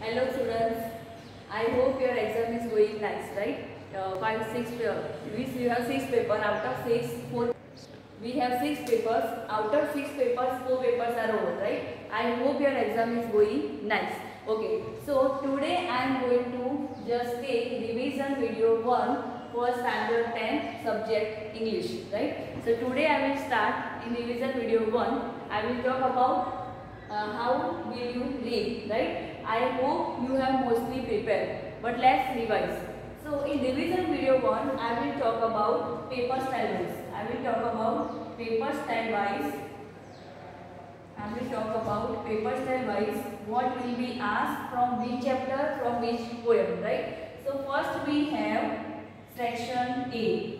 Hello students, I hope your exam is going nice, right? 5, 6, we have 6 papers out of 6, 4. We have 6 papers, out of 6 papers, 4 papers are over, right? I hope your exam is going nice. Okay, so today I am going to just take revision video 1 for standard 10 subject English, right? So today I will start in revision video 1. I will talk about how will you read, right? I hope you have mostly prepared, but let's revise. So in revision video 1, I will talk about paper style wise. I will talk about paper style wise. I will talk about paper style wise. What will be asked from which chapter, from which poem, right? So first we have section A.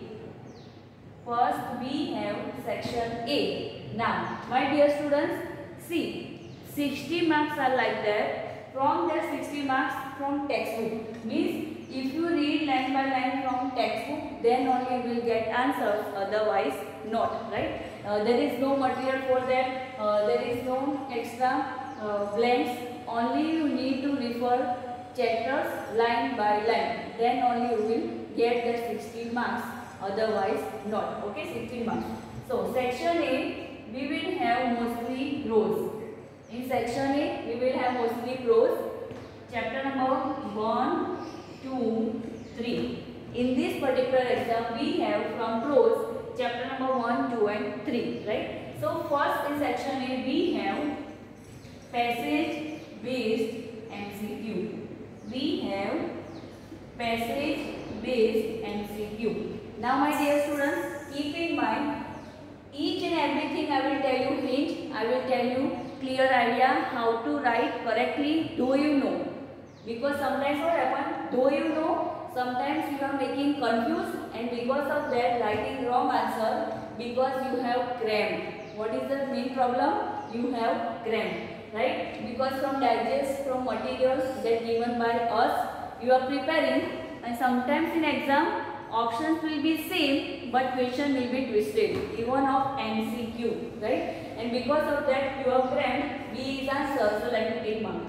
First we have section A. Now, my dear students, see, 60 marks are like that. From that 60 marks from textbook. Means if you read line by line from textbook, then only you will get answers, otherwise not, right? There is no material for that, there is no extra blanks. Only you need to refer chapters line by line. Then only you will get the 60 marks, otherwise not. Okay, 60 marks. So section A, we will have mostly rows. In section A, we will have mostly prose. Chapter number 1, 2, 3. In this particular exam, we have from prose chapter number 1, 2 and 3. Right? So first in section A, we have passage based MCQ. We have passage based MCQ. Now my dear students, keep in mind, each and everything I will tell you hint, I will tell you clear idea how to write correctly, though you know. Because sometimes what happens, though you know, sometimes you are making confused, and because of that writing wrong answer, because you have crammed. What is the main problem? You have crammed, right? Because from digest, from materials that given by us, you are preparing, and sometimes in exam, options will be same, but question will be twisted, even of MCQ, right? And because of that, you have crammed B is answer. So let me take mark.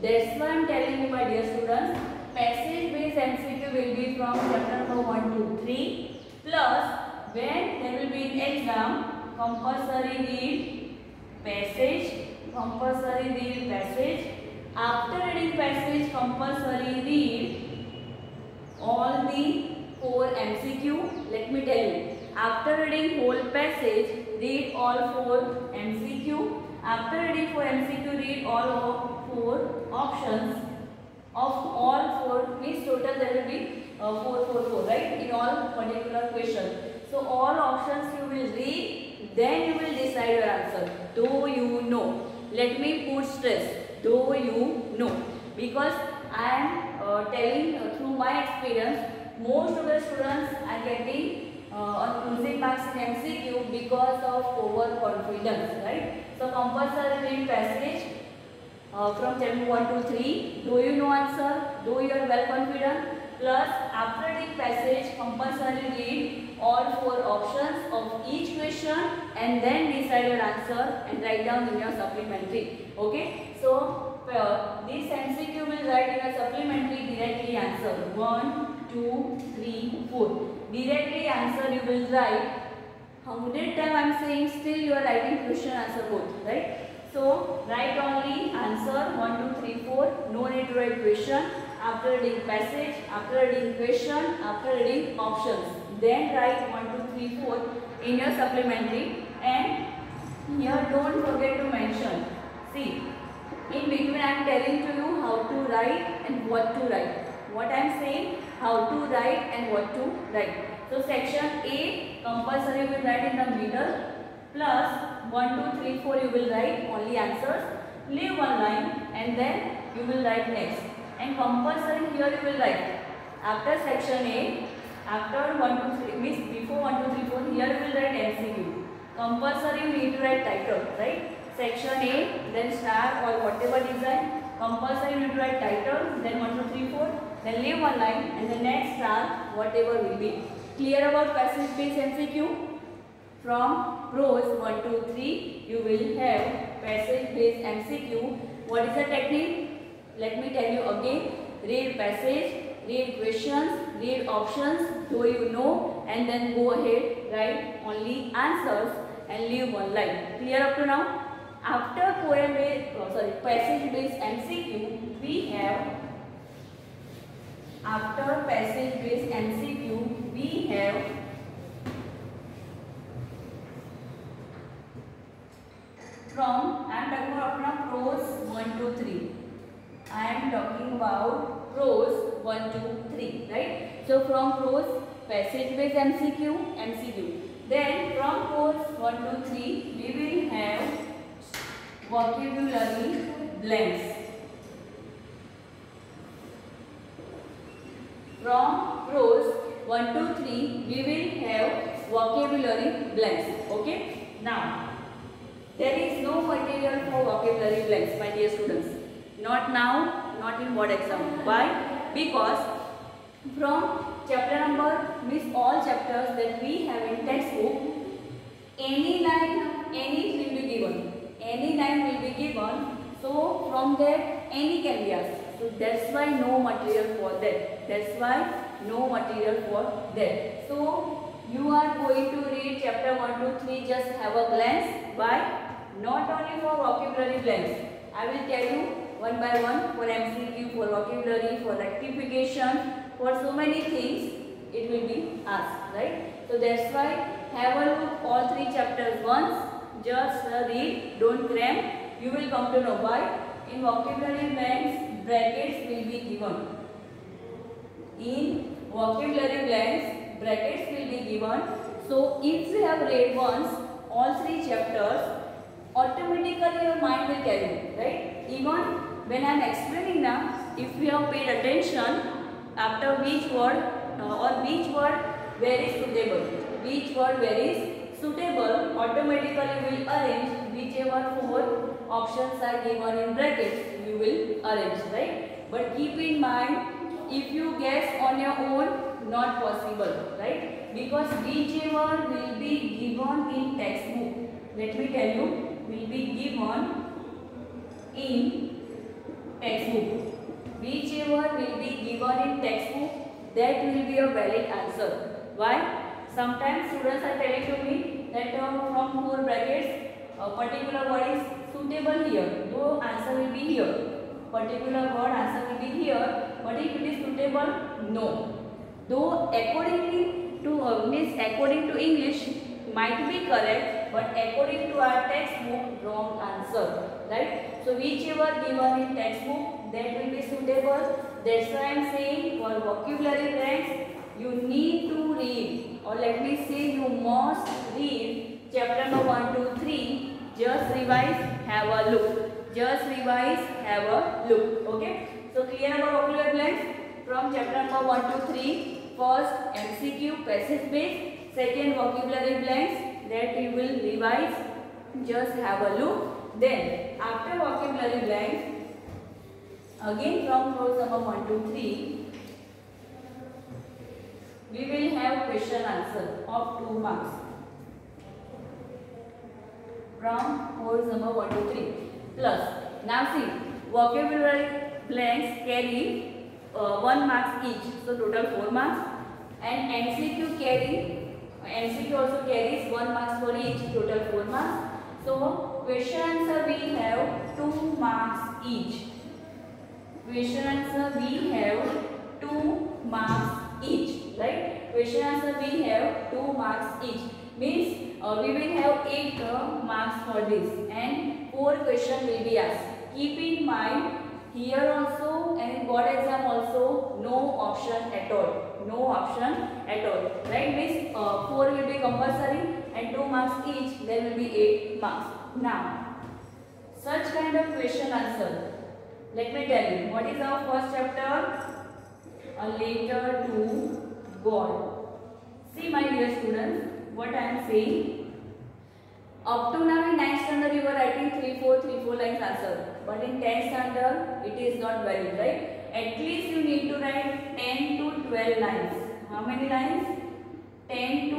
That's why I am telling you, my dear students, passage based MCQ will be from chapter number 1 to 3. Plus, when there will be an exam, compulsory read passage. Compulsory read passage. After reading passage, compulsory read all the 4 MCQ. Let me tell you. After reading whole passage, read all 4 MCQ. After reading 4 MCQ, read all 4 options of all 4. Means total there will be 4, right? In all particular question. So all options you will read, then you will decide your answer. Though you know. Let me put stress. Though you know. Because I am telling through my experience, most of the students are getting losing marks in MCQ because of overconfidence, right? So compulsory read passage from chapter 1 to 3. Do you know answer? Do you are well confident? Plus after reading passage, compulsory read all 4 options of each question and then decide your answer and write down in your supplementary. Okay? So this MCQ will write in a supplementary directly answer 1, 2, 3, 4. Directly answer you will write 100 times I am saying, still you are writing question answer both, right? So write only answer 1, 2, 3, 4. No need to write question. After reading passage, after reading question, after reading options, then write 1, 2, 3, 4 in your supplementary. And here don't forget to mention. See, in between I am telling to you how to write and what to write. What I am saying, how to write and what to write. So section A, compulsory will write in the middle, plus 1, 2, 3, 4 you will write only answers, leave one line and then you will write next. And compulsory here you will write after section A, after 1, 2, 3, means before 1, 2, 3, 4, here you will write MCQ. Compulsory you need to write title, right? Section A, then star or whatever design. Compulsory you need to write title, then 1, 2, 3, 4, then leave one line and the next star whatever will be. Clear about passage based MCQ? From prose 1, 2, 3, you will have passage based MCQ. What is the technique? Let me tell you again. Read passage, read questions, read options, though you know, and then go ahead, write only answers and leave one line. Clear up to now? After passage based MCQ, we have from, I am talking about now prose 1 to 3. I am talking about prose 1 to 3, right? So from prose, passage based MCQ. Then from prose 1 to 3, we will have vocabulary blanks. From prose 1 to 3, we will have vocabulary blanks. Okay? Now, there is no material for vocabulary blanks, my dear students. Not now, not in board exam. Why? Because from chapter number, means all chapters that we have in textbook, any line, any will be given. Any line will be given. So from that, any can be asked. So that's why no material for that. So you are going to read chapter 1 to 3, just have a glance. Why? Not only for vocabulary blanks. I will tell you one by one for MCQ, for vocabulary, for rectification, for so many things it will be asked, right? So that's why have a look all 3 chapters once. Just read, don't cram. You will come to know why. In vocabulary blanks, brackets will be given. So if you have read once all 3 chapters, automatically your mind will carry it, right? Even when I am explaining now, if we have paid attention after which word where is suitable, automatically will arrange whichever 4 options are given in brackets, you will arrange, right? But keep in mind, if you guess on your own, not possible, right? Because whichever will be given in textbook, let me tell you, will be given in textbook. Whichever will be given in textbook, that will be a valid answer. Why? Sometimes students are telling to me that from 4 brackets, a particular word is suitable here. Though answer will be here. Particular word answer will be here. But if it is suitable, no. Though according to English might be correct, but according to our textbook, wrong answer, right? So whichever given in textbook, that will be suitable. That's why I am saying for vocabulary blanks, you need to read, or let me say you must read chapter number 1 to 3. Just revise, have a look. Okay? So clear about vocabulary blanks from chapter number 1 to 3. First MCQ, passage based. Second vocabulary blanks, that you will revise. Just have a look. Then after vocabulary blanks, again from rows number 1 to 3, we will have question answer of 2 marks. From rows number 1 to 3. Plus, now see, vocabulary blanks carry 1 marks each, so total 4 marks. And MCQ also carries 1 marks for each, total 4 marks. So question answer we have 2 marks each. Question answer we have 2 marks each, right? Question answer we have 2 marks each. Means we will have 8 marks for this, and 4 questions will be asked. Keep in mind, here also and in board exam also, no option at all. Right? Means 4 will be compulsory and 2 marks each, there will be 8 marks. Now, such kind of question answer, let me tell you, what is our first chapter? A letter to God. See my dear students, what I am saying. Up to now in 9th standard you were writing 3-4 lines answer. But in 10th standard it is not valid, right? At least you need to write 10 to 12 lines. How many lines? 10 to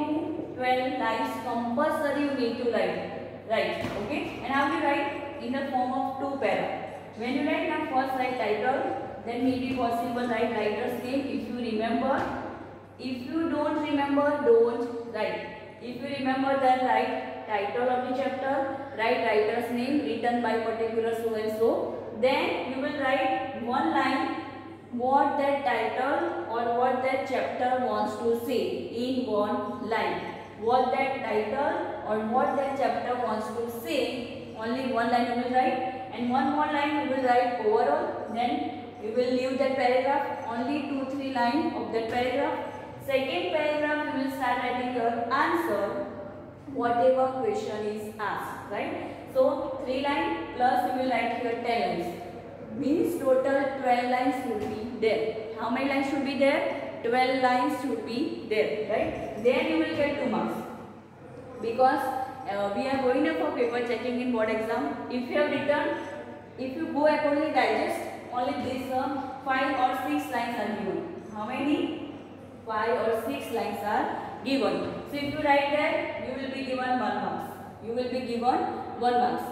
12 lines compulsory you need to write. Right, okay? And how do you write? In the form of 2 para. When you write now, first write title, then maybe possible write writer's name if you remember. If you don't remember, don't write. If you remember, then write title of the chapter, write writer's name written by particular so and so. Then you will write one line what that title or what that chapter wants to say in one line. What that title or what that chapter wants to say, only one line you will write, and one more line you will write overall. Then you will leave that paragraph, only 2-3 lines of that paragraph. Second paragraph you will start writing your answer whatever question is asked, right? So 3 lines plus you will write here 10 lines. Means total 12 lines should be there. How many lines should be there? 12 lines should be there, right? Then you will get 2 marks. Because we are going up for paper checking in board exam. If you have written, if you go accordingly digest, only this 5 or 6 lines are given. How many? 5 or 6 lines are given. So if you write that, you will be given 1 marks. You will be given 1 marks.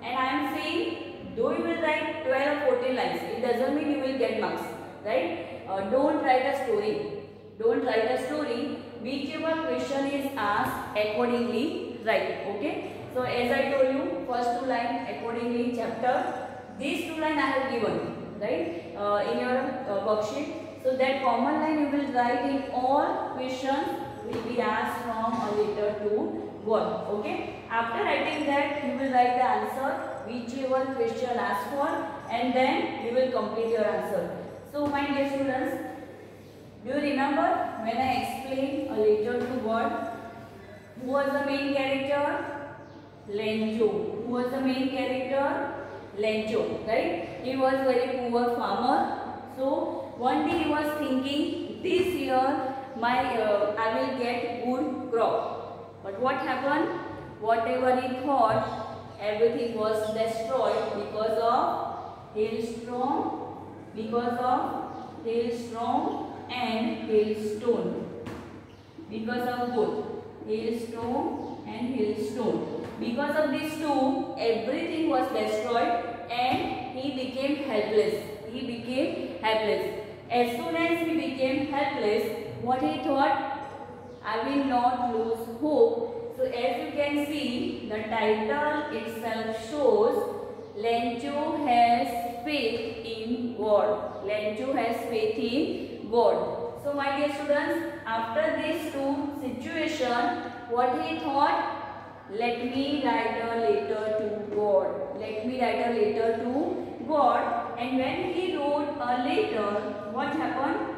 And I am saying, though you will write 12 or 14 lines, it doesn't mean you will get marks, right? Don't write a story. Don't write a story. Whichever question is asked, accordingly write. Okay. So as I told you, first 2 lines accordingly chapter. These 2 lines I have given, right? In your worksheet. So that common line you will write in all questions will be asked from a letter to word. Okay. After writing that, you will write the answer whichever question asked for, and then you will complete your answer. So my dear students, do you remember when I explained a letter to word? Who was the main character? Lencho. Who was the main character? Lencho, right? He was very poor farmer. So one day he was thinking, this year I will get good crop. But what happened? Whatever he thought, everything was destroyed because of hailstorm, and hailstone. Because of both hailstorm and hailstone. Because of these two, everything was destroyed and he became helpless. As soon as he became helpless, what he thought? I will not lose hope. So as you can see, the title itself shows Lencho has faith in God. Lencho has faith in God. So my dear students, after these two situations, what he thought? Let me write a letter to God. Let me write a letter to God. And when he wrote a letter, what happened?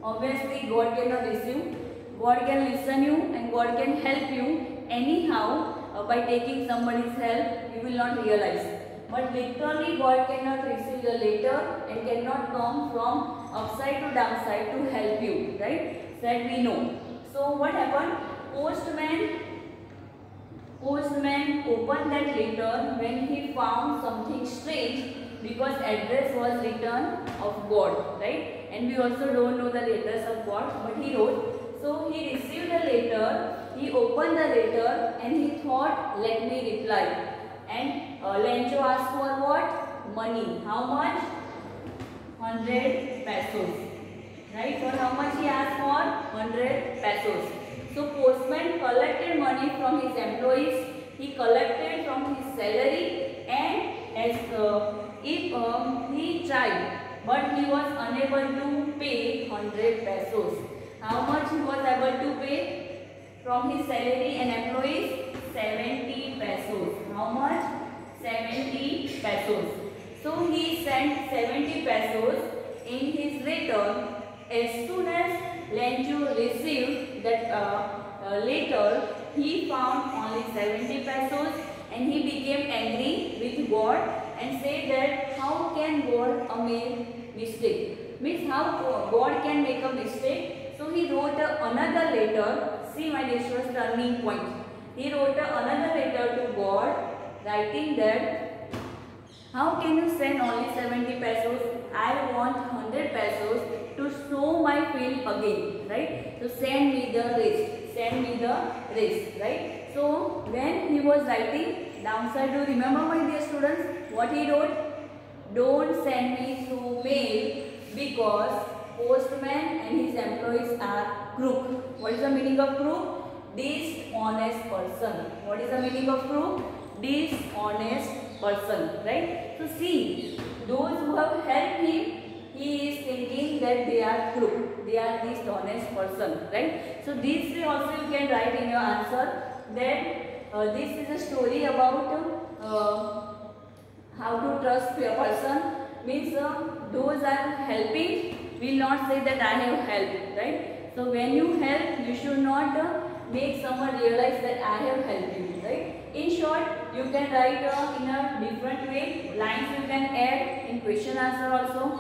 Obviously, God cannot receive. God can listen you and God can help you anyhow by taking somebody's help. You will not realize. But literally, God cannot receive the letter and cannot come from upside to downside to help you, right? That we know. So what happened? Postman opened that letter when he found something strange, because address was written of God, right? And we also don't know the letters of God, but he wrote. So he received the letter, he opened the letter and he thought, let me reply. And Lencho asked for what? Money. How much? 100 pesos. Right? For how much he asked for? 100 pesos. So postman collected money from his employees. He collected from his salary, and as if he tried, but he was unable to pay 100 pesos. How much he was able to pay from his salary and employees? 70 pesos. How much? 70 pesos. So he sent 70 pesos in his return. As soon as Lencho received that letter, he found only 70 pesos and he became angry with God and said that how can God make mistake? Means how God can make a mistake. So he wrote another letter. See my dear students, turning point. He wrote another letter to God, writing that how can you send only 70 pesos? I want 100 pesos to sow my field again, right? So send me the rest, right? So when he was writing downside, do you remember my dear students what he wrote? don't send me through mail because postman and his employees are crook. What is the meaning of crook? Dishonest person. What is the meaning of crook? Dishonest person, right? So see, those who have helped him, he is thinking that they are crook, they are dishonest person, right? So this way also you can write in your answer that this is a story about how to trust a person. Means those are helping will not say that I have helped, right? So when you help, you should not make someone realize that I have helped you, right? In short, you can write in a different way. Lines you can add in question answer also.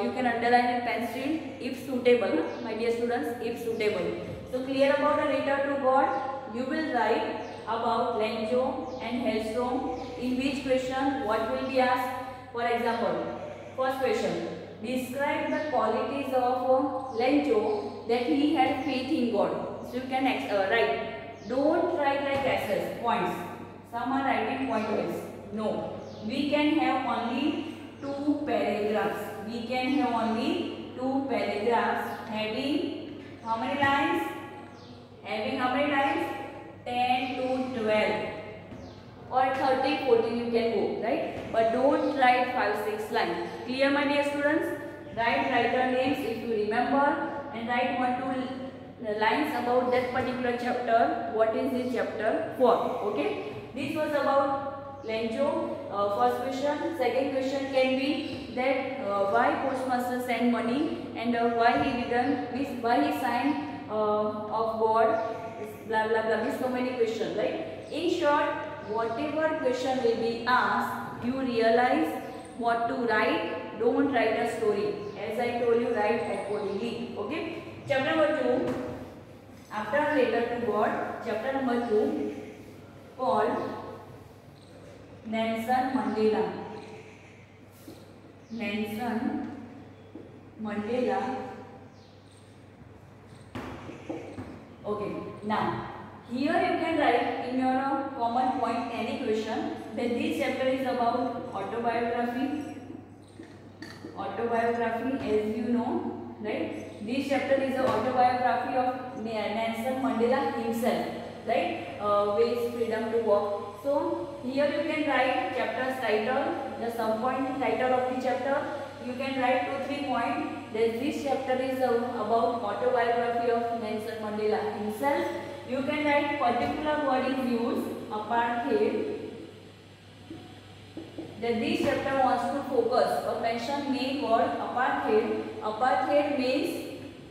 You can underline in pencil if suitable, my dear students, if suitable. So clear about a letter to God. You will write about Lenjo and Hailstorm. In which question what will be asked? For example, first question. Describe the qualities of Lenjo that he had faith in God. So you can write. Don't write like essays, points. Some are writing point wise. No. We can have only 2 paragraphs. We can have only 2 paragraphs having how many lines? Having how many lines? 10 to 12. Or 30, 14 you can go, right? But don't write 5, 6 lines. Clear, my dear students? Write writer names if you remember, and write 1, 2 lines about that particular chapter. What is this chapter for? Okay? This was about Lenjo. First question. Second question can be that why postmaster sent money and why he didn't, means why he signed of God. Blah blah blah. Means so many questions, right? In short, whatever question will be asked, you realize what to write. Don't write a story. As I told you, write accordingly. Okay. Chapter number 2. After a letter to God, chapter number 2 called Nelson Mandela. Nelson Mandela. Okay. Now, here you can write in your common point any question that this chapter is about autobiography. Autobiography, as you know, right? This chapter is the autobiography of Nelson Mandela himself, right? Ways freedom to walk. So here you can write chapter's title, the sub-point title of the chapter. You can write 2-3 points. That this chapter is about autobiography of Nelson Mandela himself. You can write particular word is used, apartheid. That this chapter wants to focus or mention main word apartheid. Apartheid means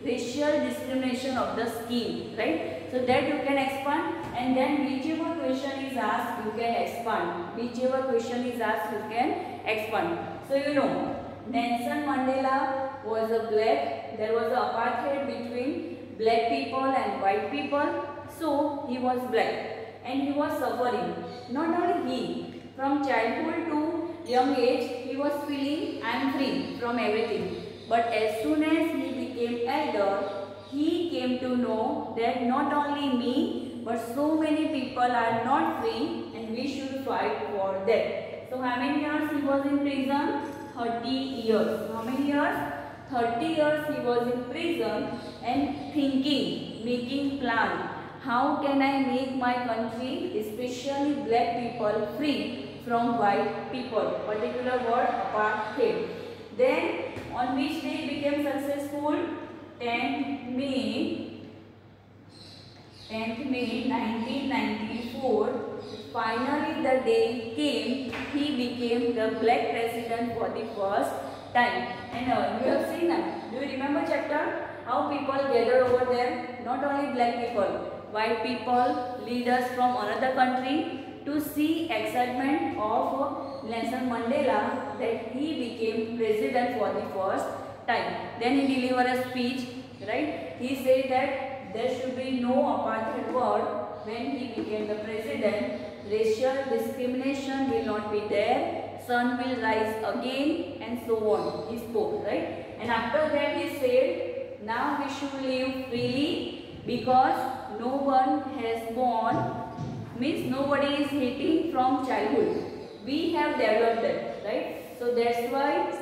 racial discrimination of the scheme, right? So that you can expand, and then whichever question is asked, you can expand. Whichever question is asked, you can expand. So you know, Nelson Mandela was a black. There was an apartheid between black people and white people. So he was black and he was suffering. Not only he, from childhood to young age, he was feeling I am free from everything. But as soon as he became elder, he came to know that not only me, but so many people are not free and we should fight for that. So how many years he was in prison? 30 years. How many years? 30 years he was in prison and thinking, making plan. How can I make my country, especially black people, free from white people? Particular word, apartheid. Then, on which day he became successful? 10th May 1994. Finally, the day came. He became the black president for the first time. And you have seen that. Do you remember chapter? How people gathered over there? Not only black people. White people, leaders from another country, to see excitement of Nelson Mandela that he became president for the first time. Then he delivered a speech, right? He said that there should be no apartheid word when he became the president. Racial discrimination will not be there. Sun will rise again, and so on. He spoke, right? And after that he said, now we should live freely because no one has born, means nobody is hating from childhood. We have developed that, right? So that's why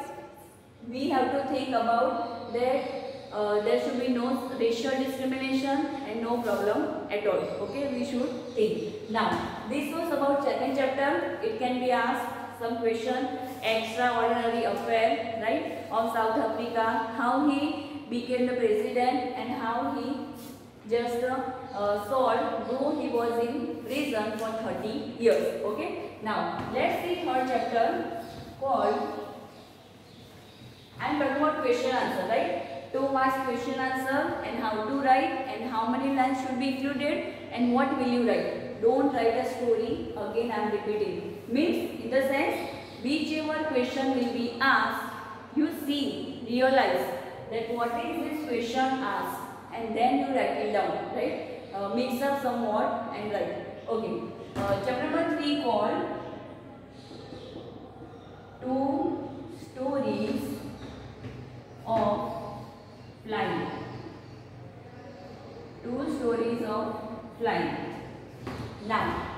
we have to think about that. There should be no racial discrimination and no problem at all. Okay, we should think. Now, this was about second chapter. It can be asked some question, extraordinary affair, right, of South Africa, how he became the president and how he just solved, though he was in prison for 30 years. Okay. Now, let's see third chapter called, I am talking about question answer, right? 2 marks question answer and how to write and how many lines should be included and what will you write. Don't write a story. Again, I am repeating. Means in the sense, whichever question will be asked, you see, realize that what is this question asked and then you write it down, right? Mix up somewhat and write. Okay. Chapter number 3 called 2 stories of flying. 2 stories of flying. Now,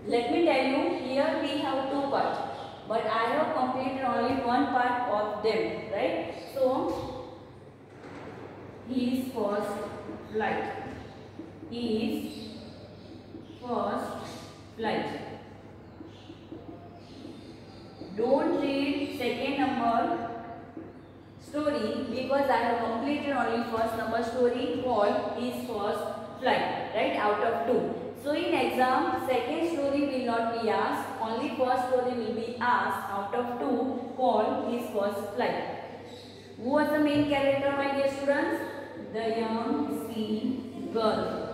let me tell you, here we have 2 parts, but I have completed only one part of them, right? So, his first flight. His first flight. Don't read second number story because I have completed only first number story called his first flight, right, out of 2. So in exam, second story will not be asked, only first story will be asked out of 2 called his first flight. Who was the main character, my dear students? The young sea girl.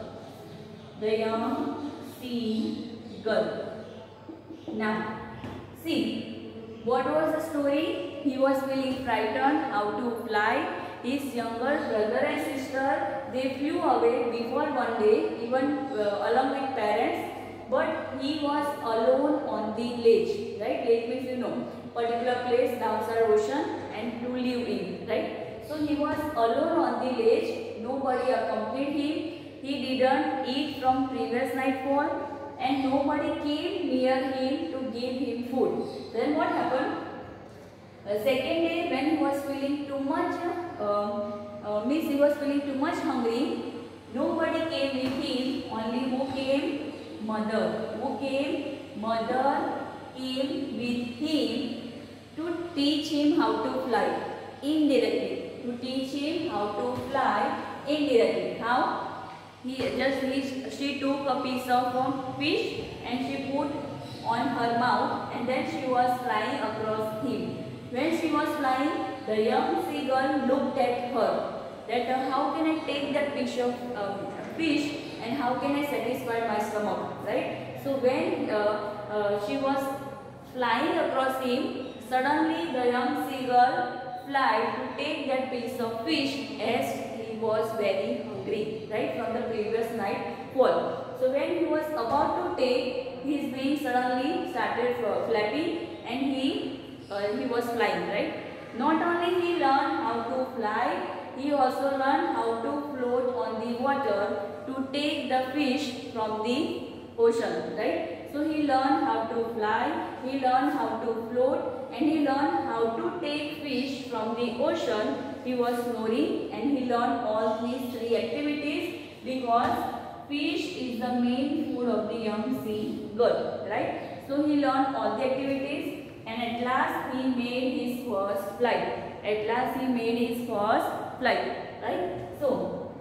The young sea girl. Now, see. What was the story? He was feeling frightened how to fly. His younger brother and sister, they flew away before one day, even along with parents. But he was alone on the ledge, right? Ledge means you know, particular place downside ocean and to live in, right? So he was alone on the ledge. Nobody accompanied him. He didn't eat from previous nightfall. And nobody came near him to give him food. Then what happened? Second day, when he was feeling too much, he was feeling too much hungry. Nobody came with him. Only who came? Mother. Who came? Mother came with him to teach him how to fly indirectly. To teach him how to fly indirectly. How? She took a piece of fish and she put on her mouth and then she was flying across him. When she was flying, the young seagull looked at her that how can I take that piece of fish and how can I satisfy my stomach, right? So when she was flying across him, suddenly the young seagull flew to take that piece of fish as he was very hungry, right, from the previous night fall. So when he was about to take, his wings suddenly started flapping and he was flying, right. Not only he learned how to fly, he also learned how to float on the water to take the fish from the ocean, right. So he learned how to fly, he learned how to float and he learned how to take fish from the ocean. He was snoring and he learned all these 3 activities because fish is the main food of the young sea girl, right. So he learned all the activities and at last he made his first flight. At last he made his first flight, right. So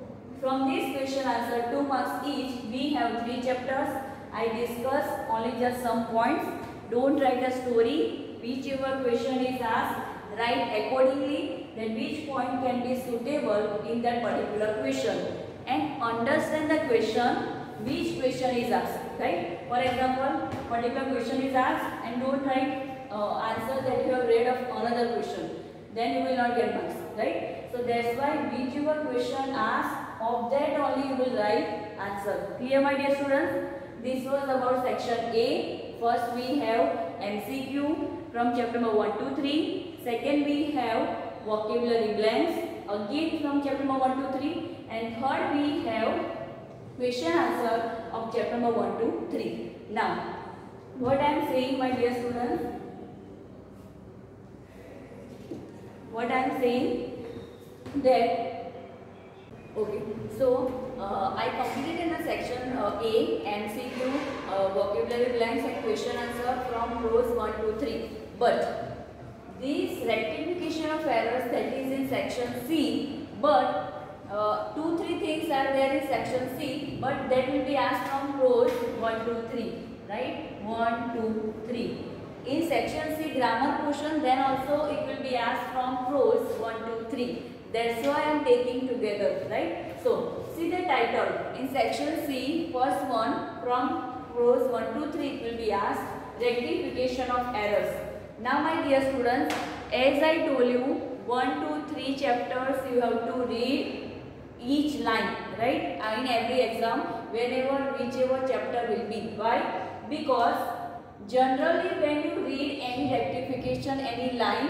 from this question answer 2 marks each, we have 3 chapters. I discussed only just some points. Don't write a story. Whichever question is asked, write accordingly that which point can be suitable in that particular question and understand the question, which question is asked, right. For example, particular question is asked and don't write answer that you have read of another question, then you will not get marks, right. So that's why whichever question asked, of that only you will write answer. Clear, my dear students? This was about section A. First we have MCQ from chapter number 1 to 3. Second we have vocabulary blanks again from chapter number 1 to 3. And third we have question answer of chapter number 1 to 3. Now What I am saying, my dear students, what I am saying that, okay, so I completed in the section A, MCQ, vocabulary blanks and question answer from rows 1 to 3. But this rectification of errors, that is in section C, but 2-3 things are there in section C, but that will be asked from rows 1 to 3, right? 1, 2, 3. In section C grammar portion, then also it will be asked from rows 1 to 3. That's why I am taking together, right? So see the title. In section C, first one from rows 1 to 3 it will be asked rectification of errors. Now my dear students, as I told you, 1 to 3 chapters you have to read each line, right? In every exam, whichever chapter will be. Why? Because generally when you read any rectification, any line,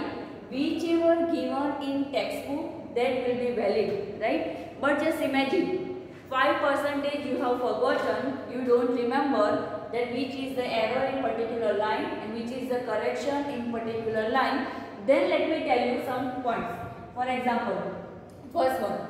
whichever given in textbook, that will be valid, right? But just imagine, 5% you have forgotten, you don't remember that which is the error in particular line and which is the correction in particular line. Then let me tell you some points. For example, first one,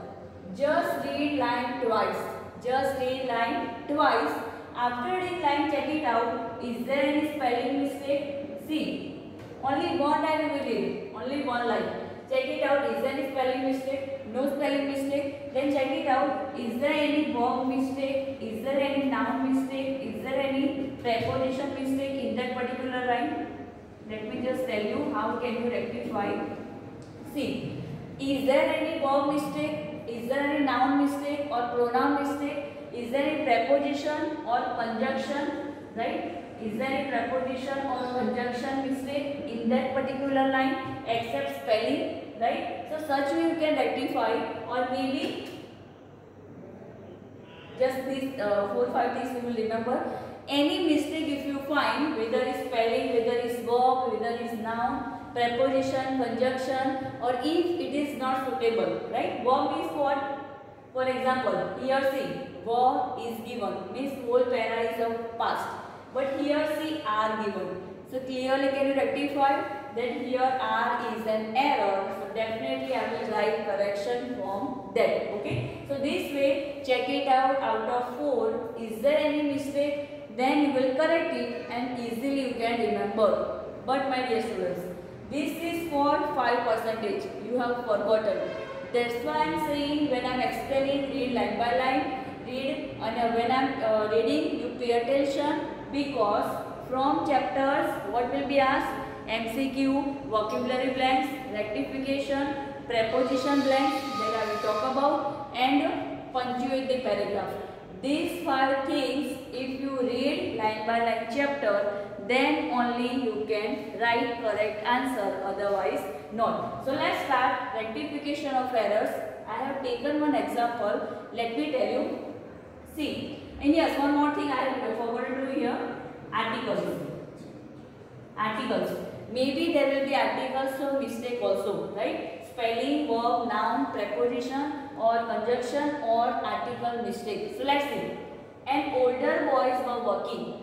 just read line twice. Just read line twice. After reading line, check it out. Is there any spelling mistake? See, only one line we will read. Only one line. Check it out. Is there any spelling mistake? No spelling mistake. Then check it out. Is there any verb mistake? Is there any noun mistake? Is there any preposition mistake in that particular line? Let me just tell you how can you rectify. See, is there any verb mistake? Is there any noun mistake or pronoun mistake? Is there any preposition or conjunction, right? Is there any preposition or conjunction mistake in that particular line except spelling, right? So such way you can rectify, or maybe just these 4-5 things you will remember. Any mistake if you find, whether it's spelling, whether it's verb, whether it's noun, preposition, conjunction, or if it is not suitable, right? Verb is what? For example, here see, verb is given, means whole para is of past. But here see are given. So clearly can you rectify that here are is an error. So definitely I will write correction from that. Okay. So this way check it out of 4. Is there any mistake? Then you will correct it and easily you can remember. But my dear students, this is for 5%. You have forgotten. That's why I am saying when I am explaining, read line by line. Read, and when I am reading, you pay attention, because from chapters what will be asked? MCQ, vocabulary blanks, rectification, preposition blanks that I will talk about, and punctuate the paragraph. These 5 things, if you read line by line chapter, then only you can write correct answer, otherwise not. So let's start rectification of errors. I have taken one example. Let me tell you. See, and yes, one more thing I forgot to do here. Articles. Articles. Maybe there will be articles so mistake also, right? Spelling, verb, noun, preposition or conjunction or article mistake. So let's see. And older boys were working.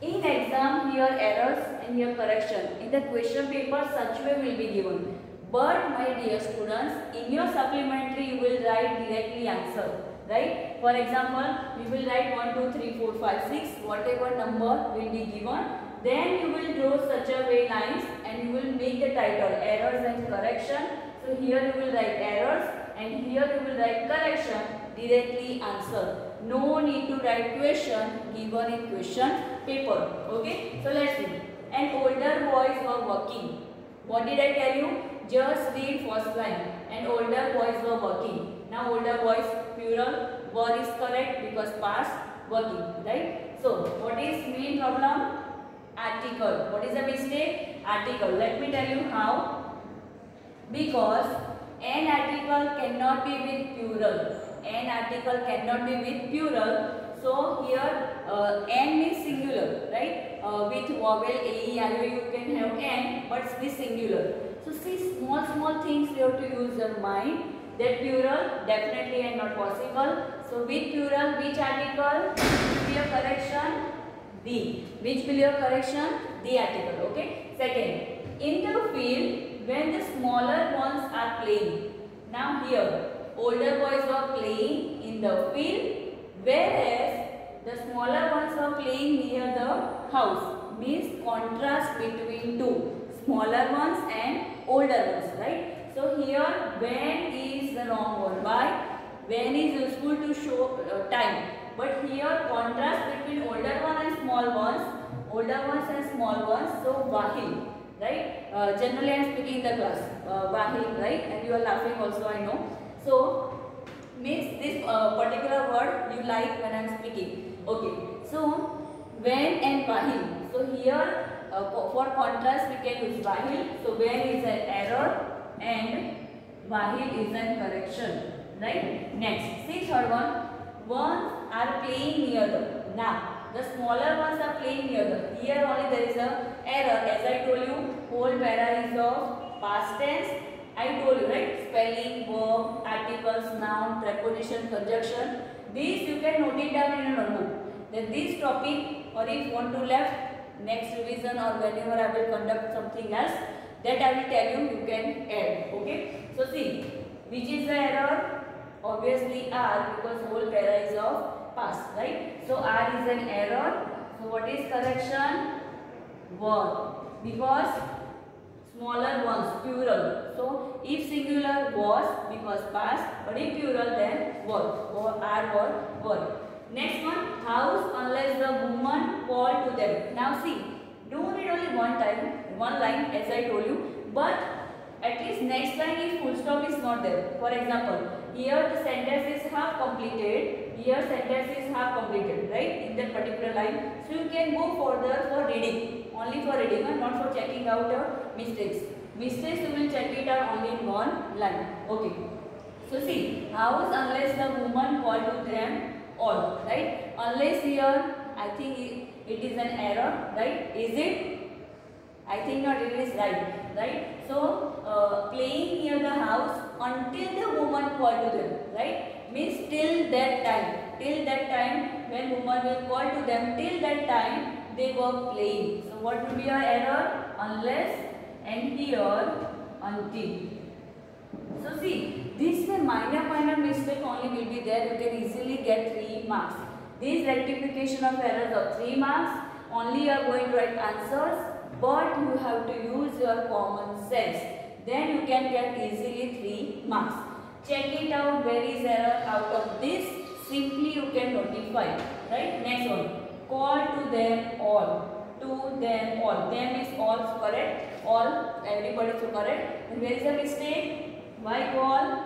In exam, here errors and here correction. In the question paper, such way will be given. But my dear students, in your supplementary, you will write directly answer. Right? For example, you will write 1, 2, 3, 4, 5, 6, whatever number will be given. Then you will draw such a way lines and you will make the title errors and correction. So here you will write errors and here you will write correction, directly answer. No need to write question given in question paper. Okay? So let's see. And older boys were working. What did I tell you? Just read first line. And older boys were working. Now older boys plural, were is correct because past, working, right? So what is main problem? Article. What is the mistake? Article. Let me tell you how. Because an article cannot be with plural. An article cannot be with plural. So here an means singular, right? With vowel a, e, i, o you can have an, but with singular. So see, small things you have to use your mind. That plural definitely and not possible. So with plural, which article? Here correction, D. Which will your correction? D article. Okay. Second, in the field when the smaller ones are playing. Now here, older boys are playing in the field, whereas the smaller ones are playing near the house. Means contrast between two, smaller ones and older ones, right? So here, when is the wrong one? Why? When is useful to show time. But here contrast between older one and small ones, older ones and small ones. So Wahil, right? Generally I am speaking in the class, Wahil, right? And you are laughing also, I know. So means this particular word you like when I am speaking. Okay. So when and Wahil. So here for contrast we can use Wahil. So when is an error and Wahil is an correction. Right? Next, see third one. Ones are playing near the. Now, the smaller ones are playing near the. Here only there is a error. As I told you, whole para is of past tense. I told you, right? Spelling, verb, articles, noun, preposition, conjunction. These you can note it down in a notebook. Then this topic, or if you want to left next revision or whenever I will conduct something else, that I will tell you, you can add. Okay? So see, which is the error? Obviously R, because whole para is of past, right? So R is an error. So what is correction? Verb, because smaller ones, plural. So if singular was, because past, but if plural then verb, or R verb. Next one, house unless the woman called to them. Now see, don't read only one time, one line as I told you, but at least next line if full stop is not there. For example, here the sentence is half completed, here sentence is half completed, right, in that particular line. So you can go further for reading, only for reading and not for checking out mistakes. Mistakes you will check it out only in one line. Okay. So see, house unless the woman called to them all, right? Unless here, I think it is an error, right? Is it? I think not, it is right? So, playing near the house until the woman called to them, right? Means till that time when woman will call to them, till that time they were playing. So, what will be our error? Unless, and here until. So, see, this minor mistake only will be there. You can easily get 3 marks. This rectification of errors of 3 marks, only you are going to write answers, but you have to use your common sense. Then you can get easily 3 marks. Check it out, where is error out of this. Simply you can notify. Right? Next one. Call to them all. To them all. Them is all correct. All, everybody is correct. And where is the mistake? Why call?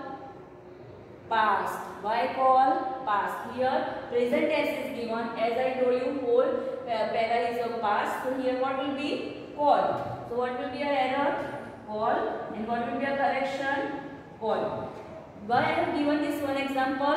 Past. Why call? Past. Here present tense is given. As I told you, whole para is of past. So here what will be? Call. So what will be our error? Call. And what will be our correction? Call. Why I have given this one example?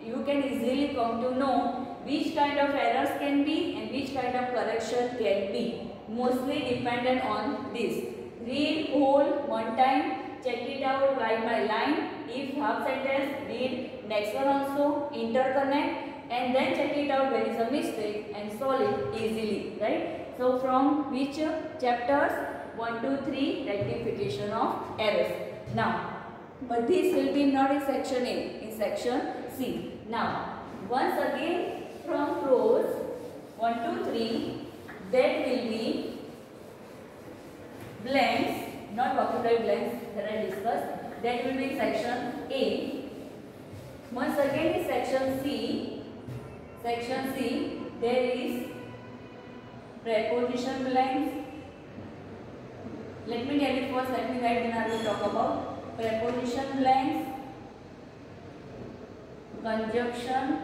You can easily come to know which kind of errors can be and which kind of correction can be. Mostly dependent on this. Read whole one time. Check it out line by line. If half sentence, read next one also, interconnect, and then check it out where is a mistake and solve it easily, right? So from which chapters? 1, 2, 3, rectification of errors. Now, but this will be not in section A, in section C. Now, once again from prose 1, 2, 3, that will be blanks. Not vocabulary blanks that I discussed. That will be section A. Once again in section C. Section C, there is preposition blanks. Let me tell you first, let me write, then I will talk about preposition blanks, conjunction,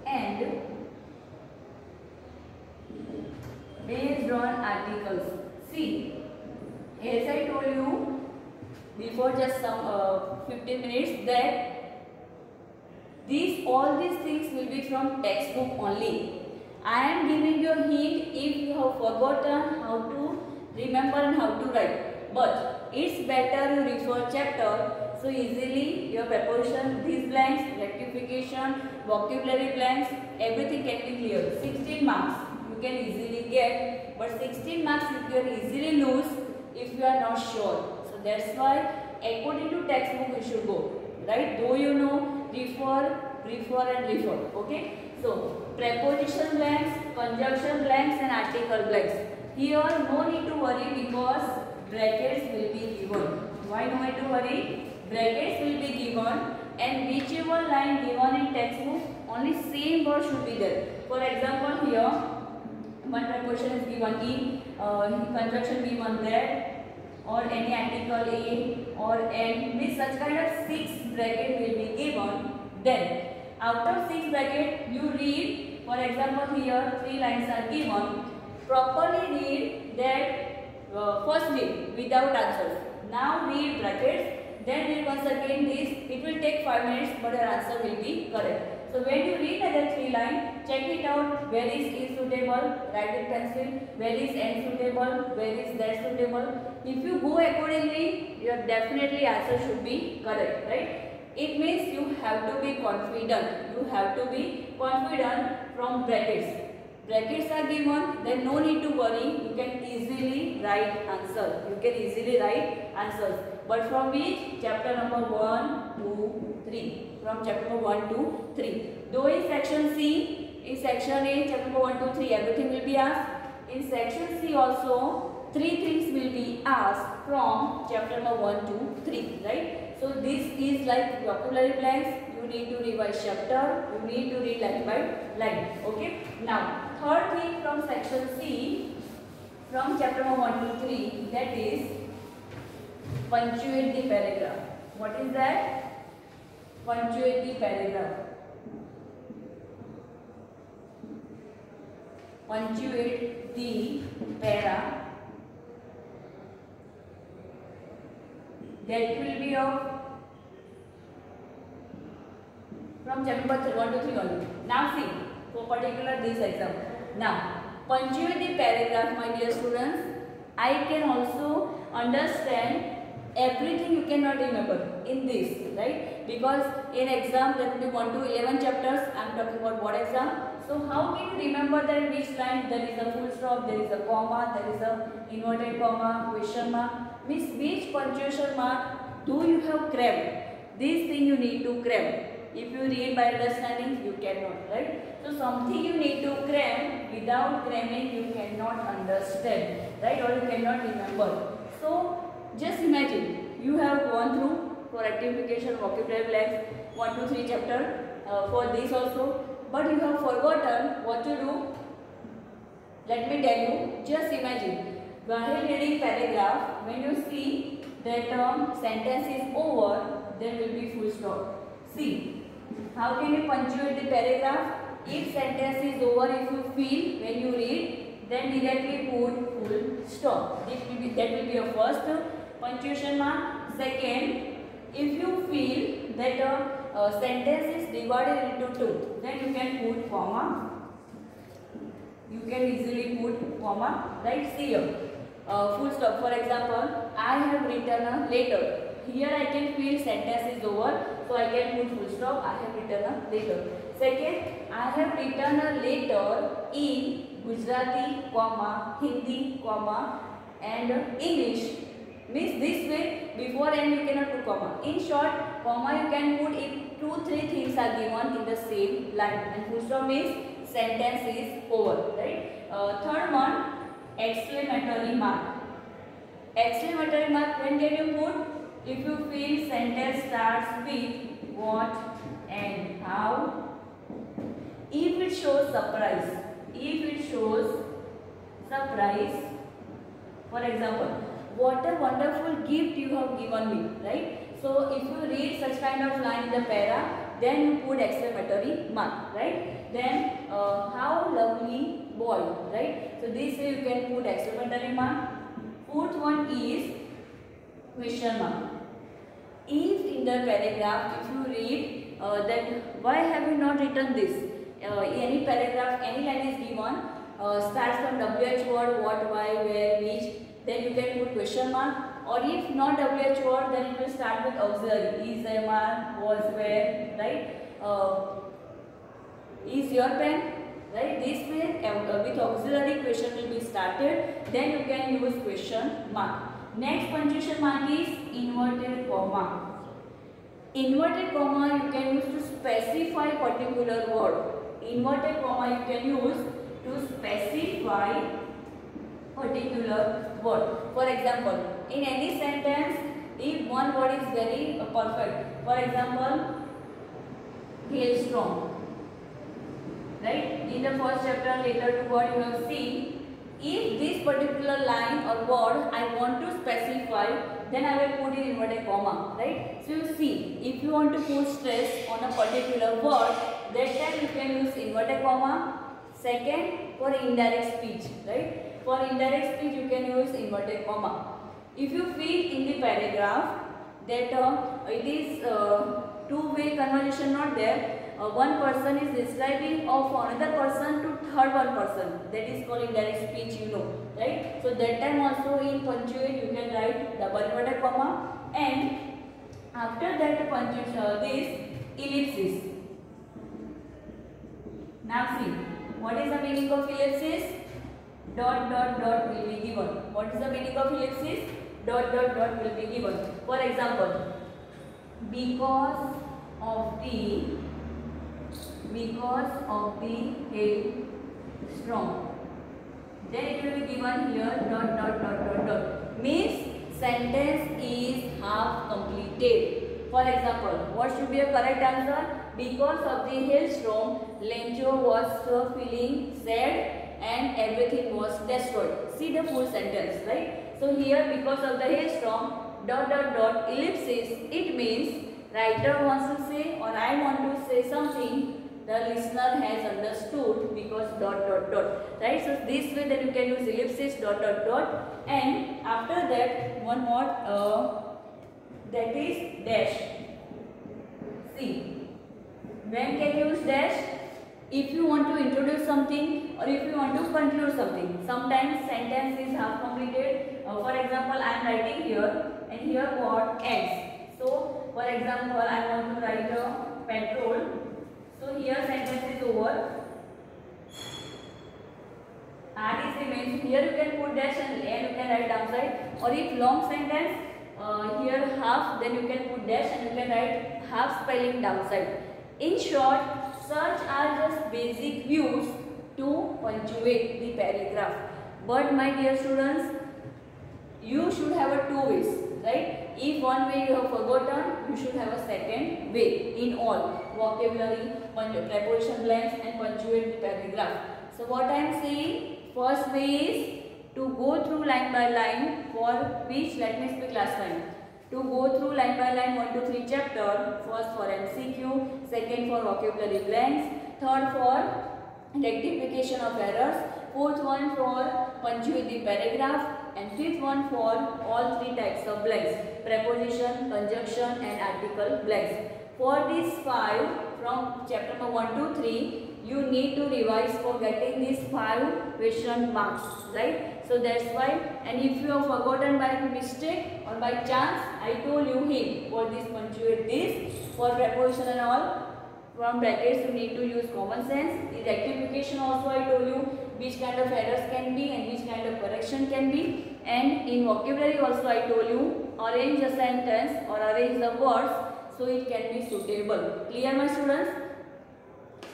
and based on articles. See, as I told you before just some 15 minutes that all these things will be from textbook only. I am giving you a hint if you have forgotten how to remember and how to write. But it's better you refer chapter so easily your preposition, these blanks, rectification, vocabulary blanks, everything can be clear. 16 marks you can easily get, but 16 marks you can easily lose if you are not sure. So that's why according to textbook you should go, right? Though you know, refer and refer. Okay. So preposition blanks, conjunction blanks and article blanks. Here no need to worry because brackets will be given. Why no need to worry? Brackets will be given, and whichever line given in textbook, only same word should be there. For example, here one preposition is given in, conjunction given there, or any article a or n, means such kind of 6 bracket will be given. Then out of 6 bracket you read, for example here 3 lines are given, properly read that firstly without answers. Now read brackets, then read once again this. It will take 5 minutes, but your answer will be correct. So when you read other 3 lines, check it out. Where is suitable? Write with pencil. Where is n suitable? Where is that suitable? If you go accordingly, your definitely answer should be correct, right? It means you have to be confident. You have to be confident from brackets. Brackets are given, then no need to worry. You can easily write answer. You can easily write answers. But from which? Chapter number 1, 2, 3. From chapter number 1 to 3. Though in section C, in section A, chapter number 1, 2, 3, everything will be asked. In section C also, 3 things will be asked from chapter number 1 to 3. Right? So this is like vocabulary blanks. You need to revise chapter. You need to read line by line. Okay. Now, third thing from section C, from chapter number 1 to 3, that is punctuate the paragraph. What is that? Punctuate the paragraph. Punctuate the para. That will be of from chapter 1 to 3 only. Now see, for particular this exam. Now, punctuate the paragraph, my dear students. I can also understand everything you cannot remember in this, right? Because in exam there will be 1 to 11 chapters. I am talking about board exam. So how can you remember that in which line there is a full stop, there is a comma, there is a inverted comma, question mark? Means which punctuation mark do you have crammed? This thing you need to cram. If you read by understanding, you cannot, right? So something you need to cram. Without cramming, you cannot understand, right? Or you cannot remember. So just imagine you have gone through for rectification, vocabulary blanks, 1 to 3 chapter for this also, but you have forgotten what to do. Let me tell you. Just imagine while reading paragraph, when you see that sentence is over, there will be full stop. See, how can you punctuate the paragraph? If sentence is over, if you feel when you read, then directly put full stop. That will be your first punctuation mark. Second, if you feel that sentence is divided into 2, then you can put comma. You can easily put comma, right? See here. Full stop. For example, I have written a letter. Here I can feel sentence is over, so I can put full stop. I have written a letter. Second, I have written a letter in Gujarati, comma, Hindi, comma, and English. Means this way, before and you cannot put comma. In short, comma you can put if 2-3 things are given in the same line, and full stop means sentence is over, right? Third one, exclamatory mark. Exclamatory mark, when can you put? If you feel sentence starts with what and how. If it shows surprise. If it shows surprise. For example, what a wonderful gift you have given me, right? So if you read such kind of line in the para, then you put exclamatory mark, right? Then how lovely boy, right? So this way you can put exclamatory mark. Fourth one is question mark. If in the paragraph, if you read that why have you not written this? Any paragraph, any line is given, starts from WH word, what, why, where, which, then you can put question mark. Or if not WH word, then it will start with auxiliary, is, am, are, was, where, right? is your pen, right? This way with auxiliary question will be started, then you can use question mark. Next punctuation mark is inverted comma. Inverted comma you can use to specify particular word. Inverted comma you can use to specify particular word. For example, in any sentence, if one word is very perfect, for example, hailstorm, right? In the first chapter, later to what you have seen, if this particular line or word I want to specify, then I will put in inverted comma, right? So you see, if you want to put stress on a particular word, that time you can use inverted comma. Second, for indirect speech, right? For indirect speech you can use inverted comma. If you feel in the paragraph that it is two-way conversation not there, one person is describing of another person to third one person, that is called indirect speech, you know, right? So that time also in punctuate you can write double inverted comma, and after that punctuation this ellipsis. Now see, what is the meaning of ellipsis? Dot dot dot will be given. What is the meaning of ellipsis? Dot dot dot will be given. For example, because of the hailstorm, then it will be given here dot dot dot dot dot. Means sentence is half completed. For example, what should be a correct answer? Because of the hailstorm, Lenjo was feeling sad and everything was destroyed. See the full sentence, right? So here, because of the hailstorm, dot dot dot ellipsis, it means writer wants to say or I want to say something, the listener has understood because dot dot dot, right? So this way then you can use ellipsis, dot dot dot, and after that one more that is dash. See, when can you use dash? If you want to introduce something or if you want to conclude something. Sometimes sentence is half completed. For example, I am writing here and here what ends. So for example, I want to write a petrol. So here sentence is over. And it remains. Here you can put dash and you can write downside. Or if long sentence, here half, then you can put dash and you can write half spelling downside. In short, such are just basic views to punctuate the paragraph. But my dear students, you should have a two ways, right? If one way you have forgotten, you should have a second way in all vocabulary, preposition blanks and punctuate the paragraph. So what I am saying, first way is to go through line by line, for which let me speak last time. To go through line by line 1 to 3 chapter, first for MCQ, second for vocabulary blanks, third for rectification of errors, fourth one for punctuate the paragraph, and fifth one for all three types of blanks, preposition, conjunction and article blanks. For these 5 from chapter number 1 to 3, you need to revise for getting these 5 question marks, right? So that's why, and if you have forgotten by mistake or by chance, I told you hint for this punctuate this, for preposition and all, from brackets you need to use common sense. In rectification also I told you which kind of errors can be and which kind of correction can be, and in vocabulary also I told you arrange a sentence or arrange the words so it can be suitable. Clear my students?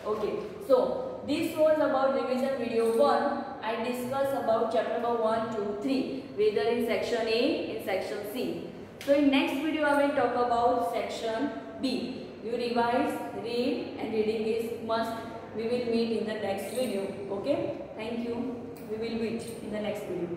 Okay, so this was about revision video 1. I discussed about chapter number 1, 2, 3, whether in section A, in section C. So in next video I will talk about section B. You revise, read, and reading is must. We will meet in the next video. Okay? Thank you. We will meet in the next video.